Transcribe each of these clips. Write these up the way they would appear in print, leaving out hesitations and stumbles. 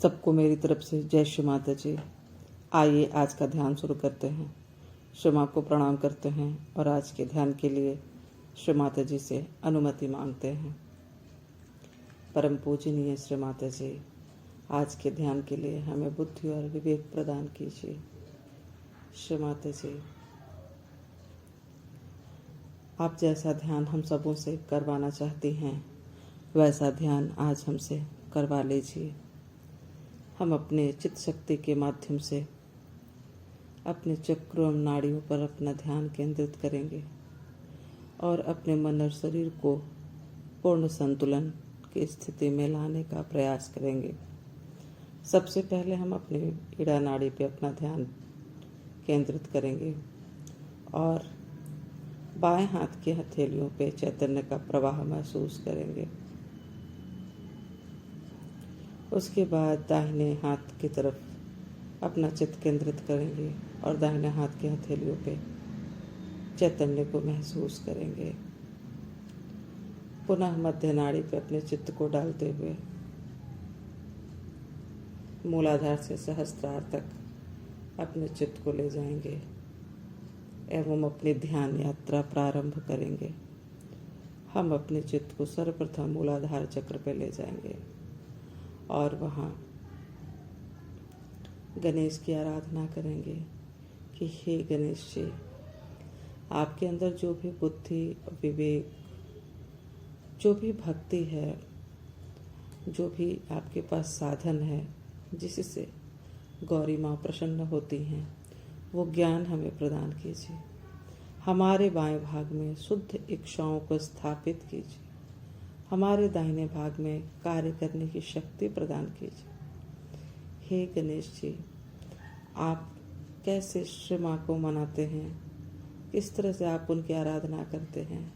सबको मेरी तरफ से जय श्री माता जी। आइए आज का ध्यान शुरू करते हैं। श्री माँ को प्रणाम करते हैं और आज के ध्यान के लिए श्री माता जी से अनुमति मांगते हैं। परम पूजनीय श्री माता जी, आज के ध्यान के लिए हमें बुद्धि और विवेक प्रदान कीजिए। श्री माता जी, आप जैसा ध्यान हम सबों से करवाना चाहती हैं वैसा ध्यान आज हमसे करवा लीजिए। हम अपने चित्त शक्ति के माध्यम से अपने चक्रों एवं नाड़ियों पर अपना ध्यान केंद्रित करेंगे और अपने मन और शरीर को पूर्ण संतुलन की स्थिति में लाने का प्रयास करेंगे। सबसे पहले हम अपने इड़ा नाड़ी पे अपना ध्यान केंद्रित करेंगे और बाएं हाथ की हथेलियों पे चैतन्य का प्रवाह महसूस करेंगे। उसके बाद दाहिने हाथ की तरफ अपना चित्त केंद्रित करेंगे और दाहिने हाथ की हथेलियों पे चैतन्य को महसूस करेंगे। पुनः मध्य नाड़ी पे अपने चित्त को डालते हुए मूलाधार से सहस्त्रार तक अपने चित्त को ले जाएंगे एवं अपनी ध्यान यात्रा प्रारंभ करेंगे। हम अपने चित्त को सर्वप्रथम मूलाधार चक्र पे ले जाएंगे और वहाँ गणेश की आराधना करेंगे कि हे गणेश जी, आपके अंदर जो भी बुद्धि, विवेक, जो भी भक्ति है, जो भी आपके पास साधन है जिससे गौरी माँ प्रसन्न होती हैं, वो ज्ञान हमें प्रदान कीजिए। हमारे बाएं भाग में शुद्ध इच्छाओं को स्थापित कीजिए। हमारे दाहिने भाग में कार्य करने की शक्ति प्रदान कीजिए। हे गणेश जी, आप कैसे श्री माँ को मनाते हैं, किस तरह से आप उनकी आराधना करते हैं,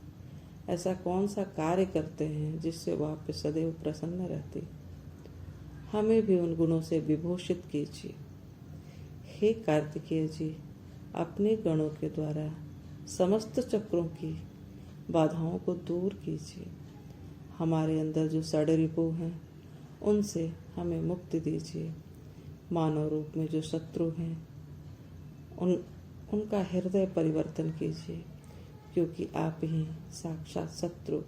ऐसा कौन सा कार्य करते हैं जिससे वो आप पे सदैव प्रसन्न रहती। हमें भी उन गुणों से विभूषित कीजिए। हे कार्तिकेय जी, अपने गणों के द्वारा समस्त चक्रों की बाधाओं को दूर कीजिए। हमारे अंदर जो षड्रिपु हैं उनसे हमें मुक्ति दीजिए। मानव रूप में जो शत्रु हैं उनका हृदय परिवर्तन कीजिए, क्योंकि आप ही साक्षात शत्रु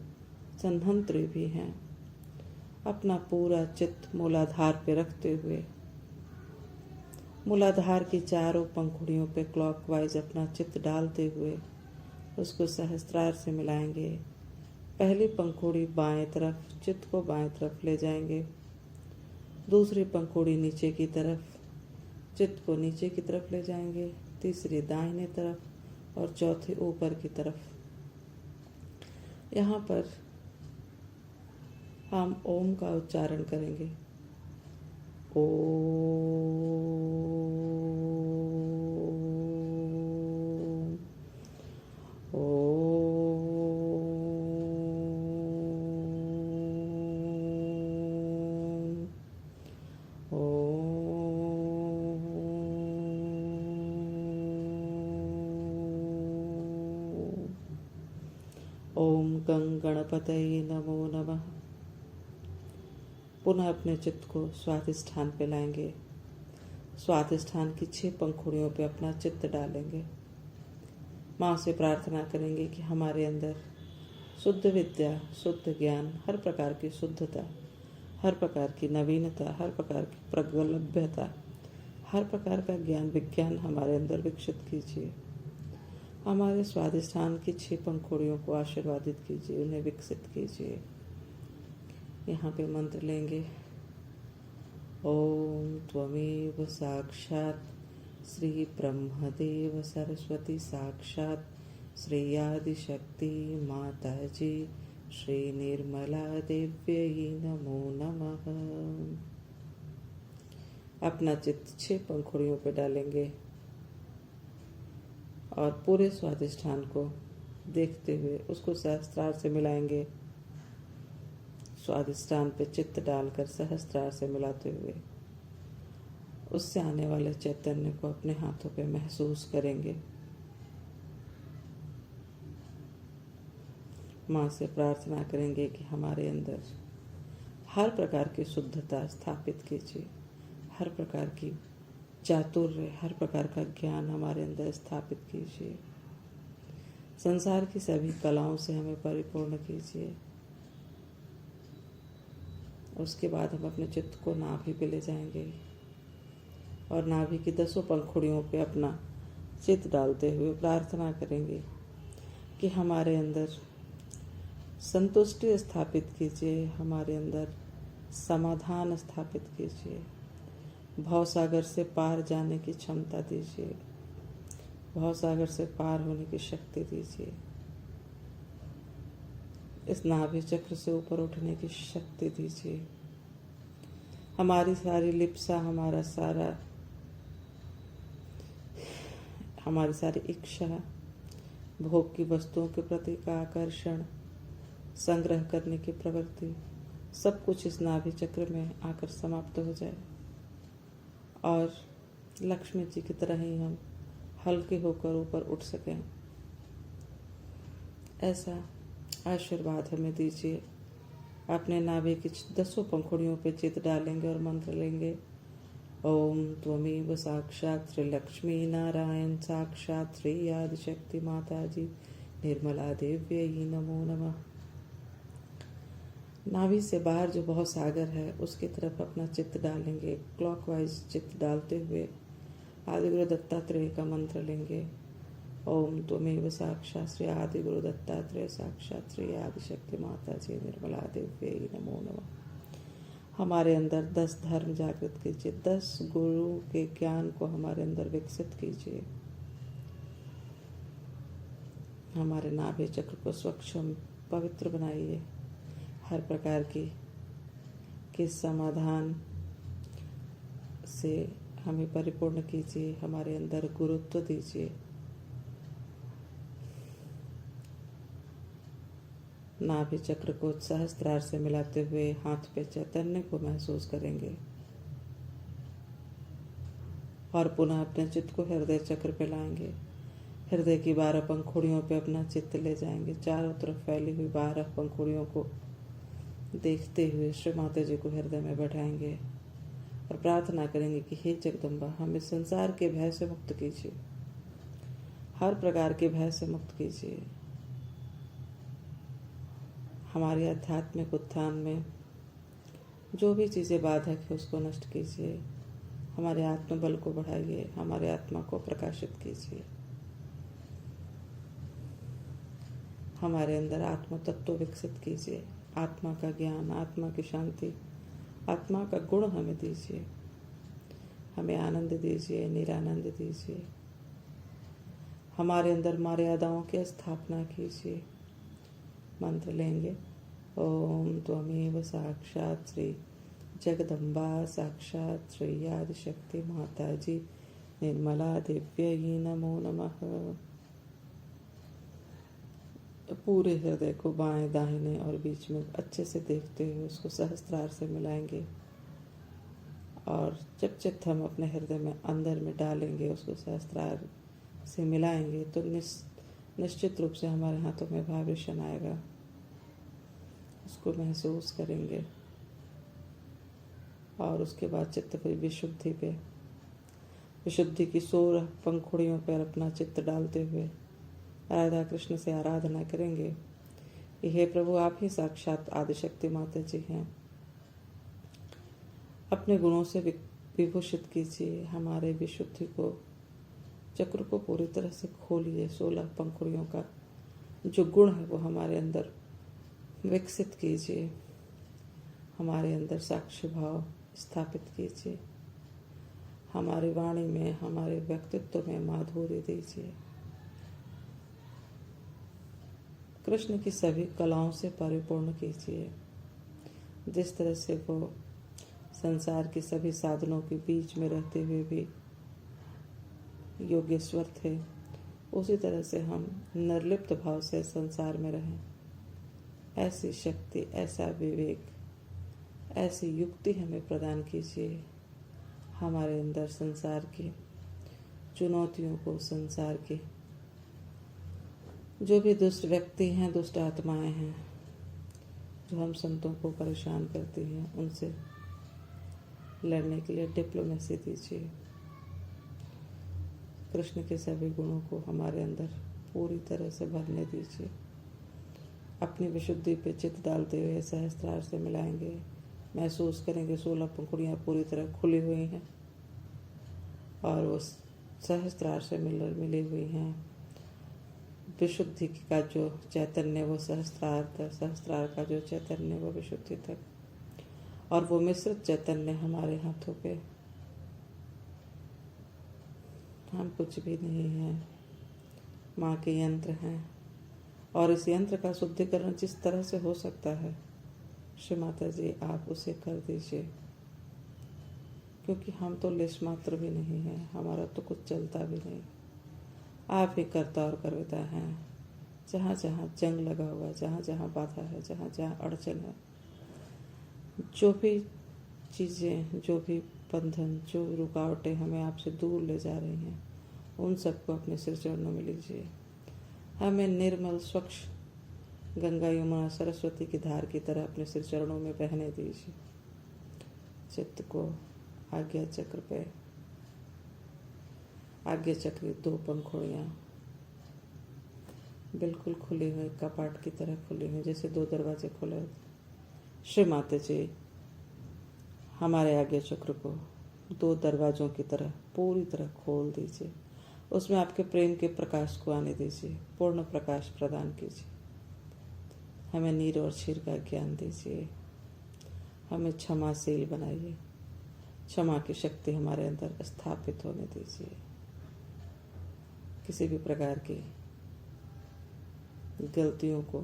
संहंत्री भी हैं। अपना पूरा चित्त मूलाधार पे रखते हुए मूलाधार की चारों पंखुड़ियों पे क्लॉकवाइज अपना चित्त डालते हुए उसको सहस्त्रार से मिलाएंगे। पहली पंखुड़ी बाएं तरफ, चित्त को बाएं तरफ ले जाएंगे। दूसरी पंखुड़ी नीचे की तरफ, चित्त को नीचे की तरफ ले जाएंगे। तीसरी दाहिने तरफ और चौथी ऊपर की तरफ। यहाँ पर हम ओम का उच्चारण करेंगे। ओम गं गणपतये नमो नमः। पुनः अपने चित्त को स्वाधिष्ठान पे लाएंगे। स्वाधिष्ठान की 6 पंखुड़ियों पे अपना चित्त डालेंगे। माँ से प्रार्थना करेंगे कि हमारे अंदर शुद्ध विद्या, शुद्ध ज्ञान, हर प्रकार की शुद्धता, हर प्रकार की नवीनता, हर प्रकार की प्रगल्भ्यता, हर प्रकार का ज्ञान विज्ञान हमारे अंदर विकसित कीजिए। हमारे स्वाधिष्ठान की 6 पंखुड़ियों को आशीर्वादित कीजिए, उन्हें विकसित कीजिए। यहाँ पे मंत्र लेंगे। ओम त्वमेव साक्षात् श्री ब्रह्मदेव सरस्वती साक्षात् श्री आदिशक्ति माता जी श्री निर्मला देव्यै नमो नमः। अपना चित्त 6 पंखुड़ियों पे डालेंगे और पूरे स्वाधिष्ठान को देखते हुए उसको सहस्त्रार से मिलाएंगे। स्वाधिष्ठान पे चित्त डालकर सहस्त्रार से मिलाते हुए उससे आने वाले चैतन्य को अपने हाथों पे महसूस करेंगे। माँ से प्रार्थना करेंगे कि हमारे अंदर हर प्रकार की शुद्धता स्थापित कीजिए। हर प्रकार की चातुर्य, हर प्रकार का ज्ञान हमारे अंदर स्थापित कीजिए। संसार की सभी कलाओं से हमें परिपूर्ण कीजिए। उसके बाद हम अपने चित्त को नाभि पे ले जाएंगे और नाभि की 10 पंखुड़ियों पे अपना चित्त डालते हुए प्रार्थना करेंगे कि हमारे अंदर संतुष्टि स्थापित कीजिए, हमारे अंदर समाधान स्थापित कीजिए, भवसागर से पार जाने की क्षमता दीजिए, भवसागर से पार होने की शक्ति दीजिए, इस नाभि चक्र से ऊपर उठने की शक्ति दीजिए। हमारी सारी लिप्सा, हमारी सारी इच्छा, भोग की वस्तुओं के प्रति का आकर्षण, संग्रह करने की प्रवृत्ति, सब कुछ इस नाभि चक्र में आकर समाप्त हो जाए और लक्ष्मी जी की तरह ही हम हल्के होकर ऊपर उठ सकें, ऐसा आशीर्वाद हमें दीजिए। अपने नाभि की 10 पंखुड़ियों पे चित्त डालेंगे और मंत्र लेंगे। ओम त्वमेव साक्षात् श्री लक्ष्मी नारायण साक्षात् श्री आदिशक्ति माता जी निर्मला देव्यै नमो नमः। नाभि से बाहर जो बहुत सागर है उसकी तरफ अपना चित्त डालेंगे। क्लॉकवाइज चित्त डालते हुए आदिगुरु दत्तात्रेय का मंत्र लेंगे। ओम त्वमेव साक्षात् श्री आदिगुरु दत्तात्रेय साक्षात् श्री आदिशक्ति माता जी निर्मला देव्यै नमो नमः। हमारे अंदर 10 धर्म जागृत कीजिए, 10 गुरु के ज्ञान को हमारे अंदर विकसित कीजिए। हमारे नाभि चक्र को स्वच्छ पवित्र बनाइए। हर प्रकार की समाधान से हमें परिपूर्ण कीजिए। हमारे अंदर गुरुत्व दीजिए। नाभि चक्र को सहस्त्रार से मिलाते हुए हाथ पे चैतन्य को महसूस करेंगे और पुनः अपने चित्त को हृदय चक्र पे लाएंगे। हृदय की 12 पंखुड़ियों पे अपना चित्त ले जाएंगे। चारों तरफ फैली हुई 12 पंखुड़ियों को देखते हुए श्री माता जी को हृदय में बैठाएंगे और प्रार्थना करेंगे कि हे जगदम्बा, हमें संसार के भय से मुक्त कीजिए, हर प्रकार के भय से मुक्त कीजिए। हमारे आध्यात्मिक उत्थान में जो भी चीज़ें बाधक है उसको नष्ट कीजिए। हमारे आत्मबल को बढ़ाइए, हमारे आत्मा को प्रकाशित कीजिए। हमारे अंदर आत्म तत्व विकसित कीजिए। आत्मा का ज्ञान, आत्मा की शांति, आत्मा का गुण हमें दीजिए। हमें आनंद दीजिए, निरानंद दीजिए। हमारे अंदर मर्यादाओं की स्थापना कीजिए। मंत्र लेंगे। ओम त्वमेव साक्षात् श्री जगदम्बा साक्षात् श्री आदिशक्ति माता जी निर्मला देव्यै नमो नमः। पूरे हृदय को बाएं, दाहिने और बीच में अच्छे से देखते हुए उसको सहस्त्रार से मिलाएंगे और जब चित्त हम अपने हृदय में अंदर में डालेंगे, उसको सहस्त्रार से मिलाएंगे तो निश्चित रूप से हमारे हाथों में वाइब्रेशन आएगा। उसको महसूस करेंगे और उसके बाद चित्त पे विशुद्धि की 16 पंखुड़ियों पर अपना चित्त डालते हुए राधा कृष्ण से आराधना करेंगे। हे प्रभु, आप ही साक्षात आदिशक्ति माता जी हैं। अपने गुणों से विभूषित कीजिए। हमारे विशुद्धि को, चक्र को पूरी तरह से खोलिए। 16 पंखुड़ियों का जो गुण है वो हमारे अंदर विकसित कीजिए। हमारे अंदर साक्षी भाव स्थापित कीजिए। हमारी वाणी में, हमारे व्यक्तित्व में माधुर्य दीजिए। कृष्ण की सभी कलाओं से परिपूर्ण कीजिए। जिस तरह से वो संसार के सभी साधनों के बीच में रहते हुए भी योगेश्वर थे, उसी तरह से हम निर्लिप्त भाव से संसार में रहें। ऐसी शक्ति, ऐसा विवेक, ऐसी युक्ति हमें प्रदान कीजिए। हमारे अंदर संसार की चुनौतियों को, संसार के जो भी दुष्ट व्यक्ति हैं, दुष्ट आत्माएं हैं जो हम संतों को परेशान करती हैं, उनसे लड़ने के लिए डिप्लोमेसी दीजिए। कृष्ण के सभी गुणों को हमारे अंदर पूरी तरह से भरने दीजिए। अपनी विशुद्धि पे चित्त डालते हुए सहस्त्रार से मिलाएंगे। महसूस करेंगे 16 पंखुड़ियाँ पूरी तरह खुली हुई हैं और वो सहस्त्रार से मिली हुई हैं। विशुद्धि का जो चैतन्य वो सहस्त्रार का जो चैतन्य वो विशुद्धि तक, और वो मिश्रित चैतन्य हमारे हाथों पे। हम कुछ भी नहीं हैं, माँ के यंत्र हैं, और इस यंत्र का शुद्धिकरण जिस तरह से हो सकता है श्री माता जी आप उसे कर दीजिए, क्योंकि हम तो लेश मात्र भी नहीं हैं, हमारा तो कुछ चलता भी नहीं। आप ही करता और करता हैं। जहाँ जहाँ जंग लगा हुआ, जहाँ जहाँ बाधा है, जहाँ जहाँ अड़चन है, जो भी चीज़ें, जो भी बंधन, जो रुकावटें हमें आपसे दूर ले जा रही हैं, उन सबको अपने सिर चरणों में लीजिए। हमें निर्मल स्वच्छ गंगा यमुना सरस्वती की धार की तरह अपने सिर चरणों में बहने दीजिए। चित्त को आज्ञा चक्र पे, आज्ञा चक्र 2 पंखुड़ियाँ बिल्कुल खुली हुई, कपाट की तरह खुली हुई, जैसे 2 दरवाजे खुले। श्री माता जी हमारे आज्ञा चक्र को 2 दरवाजों की तरह पूरी तरह खोल दीजिए। उसमें आपके प्रेम के प्रकाश को आने दीजिए, पूर्ण प्रकाश प्रदान कीजिए। हमें नीर और क्षीर का ज्ञान दीजिए। हमें क्षमाशील बनाइए। क्षमा की शक्ति हमारे अंदर स्थापित होने दीजिए। किसी भी प्रकार की गलतियों को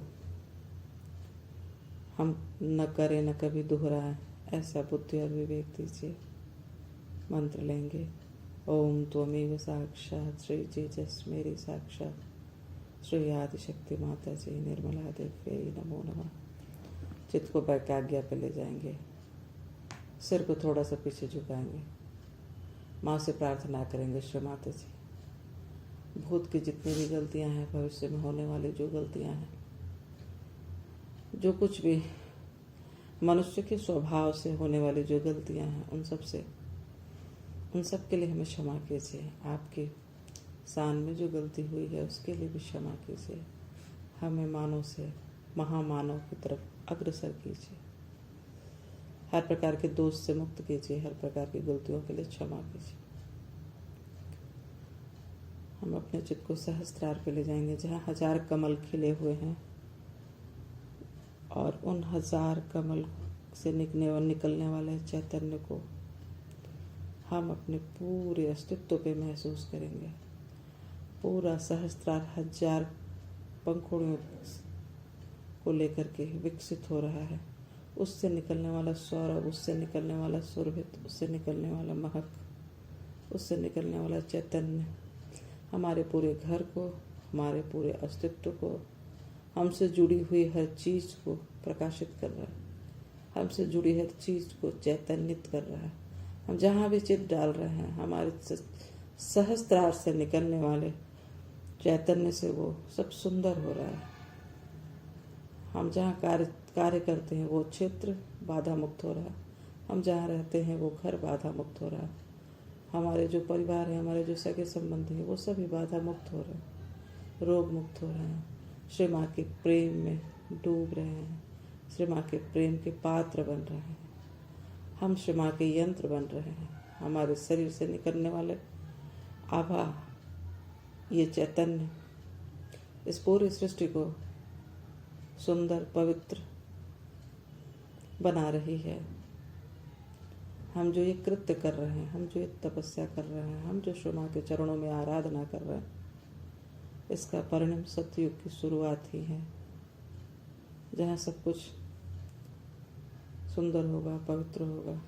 हम न करें, न कभी दोहराएं, ऐसा बुद्धि और विवेक दीजिए। मंत्र लेंगे। ओम त्वमेव साक्षात श्री जेजस मेरी साक्षात श्री आदिशक्ति माता जी निर्मला देवी नमो नमः। चित्त को वैकाज्ञा पे ले जाएंगे। सिर को थोड़ा सा पीछे झुकाएंगे। माँ से प्रार्थना करेंगे, श्री माता जी भूत की जितनी भी गलतियां हैं, भविष्य में होने वाली जो गलतियां हैं, जो कुछ भी मनुष्य के स्वभाव से होने वाली जो गलतियां हैं, उन सब के लिए हमें क्षमा कीजिए। आपकी शान में जो गलती हुई है उसके लिए भी क्षमा कीजिए। हमें मानव से महामानव की तरफ अग्रसर कीजिए। हर प्रकार के दोष से मुक्त कीजिए। हर प्रकार की गलतियों के लिए क्षमा कीजिए। हम अपने चित्त को सहस्त्रार पे ले जाएंगे, जहाँ 1000 कमल खिले हुए हैं, और उन 1000 कमल से निकलने वाले चैतन्य को हम अपने पूरे अस्तित्व पे महसूस करेंगे। पूरा सहस्त्रार 1000 पंखुड़ियों को लेकर के विकसित हो रहा है। उससे निकलने वाला सौरभ, उससे निकलने वाला सुरभित, उससे निकलने वाला महक, उससे निकलने वाला चैतन्य हमारे पूरे घर को, हमारे पूरे अस्तित्व को, हमसे जुड़ी हुई हर चीज को प्रकाशित कर रहा है। हमसे जुड़ी हर चीज को चैतन्यित कर रहा है। हम जहाँ भी चित्त डाल रहे हैं, हमारे सहस्त्रार से निकलने वाले चैतन्य से वो सब सुंदर हो रहा है। हम जहाँ कार्य करते हैं वो क्षेत्र बाधा मुक्त हो रहा है। हम जहाँ रहते हैं वो घर बाधा मुक्त हो रहा है। हमारे जो परिवार है, हमारे जो सगे संबंधी हैं, वो सभी बाधा मुक्त हो रहे हैं, रोग मुक्त हो रहे हैं। श्री माँ के प्रेम में डूब रहे हैं। श्री माँ के प्रेम के पात्र बन रहे हैं। हम श्री माँ के यंत्र बन रहे हैं। हमारे शरीर से निकलने वाले आभा, ये चैतन्य इस पूरी सृष्टि को सुंदर पवित्र बना रही है। हम जो ये कृत्य कर रहे हैं, हम जो ये तपस्या कर रहे हैं, हम जो श्री माँ के चरणों में आराधना कर रहे हैं, इसका परिणाम सतयुग की शुरुआत ही है, जहाँ सब कुछ सुंदर होगा, पवित्र होगा।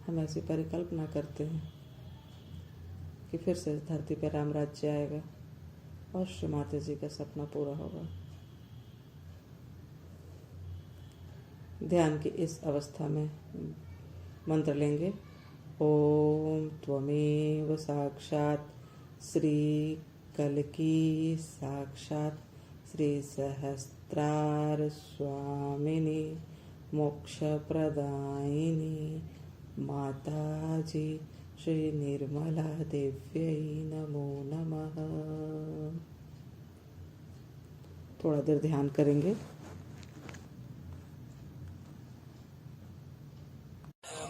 हम ऐसी परिकल्पना करते हैं कि फिर से इस धरती पर राम राज्य आएगा और श्री माता जी का सपना पूरा होगा। ध्यान की इस अवस्था में मंत्र लेंगे। ओम त्वमेव साक्षात श्री कल्की साक्षात श्री सहस्त्रार स्वामिनी मोक्षप्रदायिनी माताजी श्री निर्मला देव्यै नमो नमः। थोड़ा देर ध्यान करेंगे।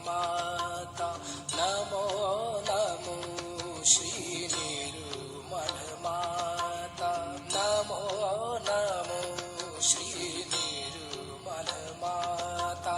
माता नमो नमो श्री निर्मल माता नमो नमो श्री निर्मल माता।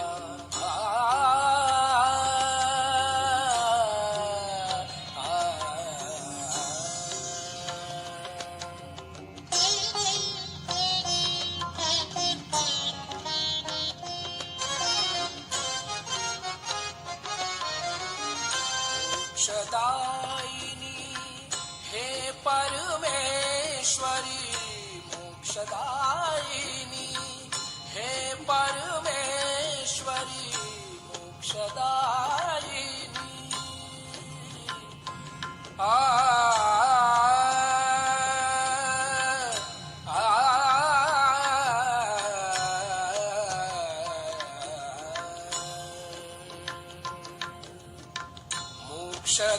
मोक्षदायिनी हे परमेश्वरी मोक्षदायिनी हे परमेश्वरी मोक्षदायिनी।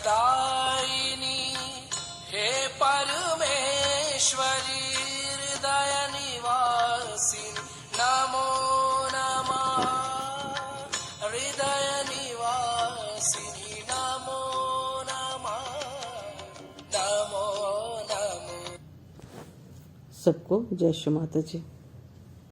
मोक्षदायिनी हे परमेश्वरी हृदय निवासिनी नमो नमः। हृदय निवासिनी नमो नमः नमो नमः। सबको जय श्री माता जी।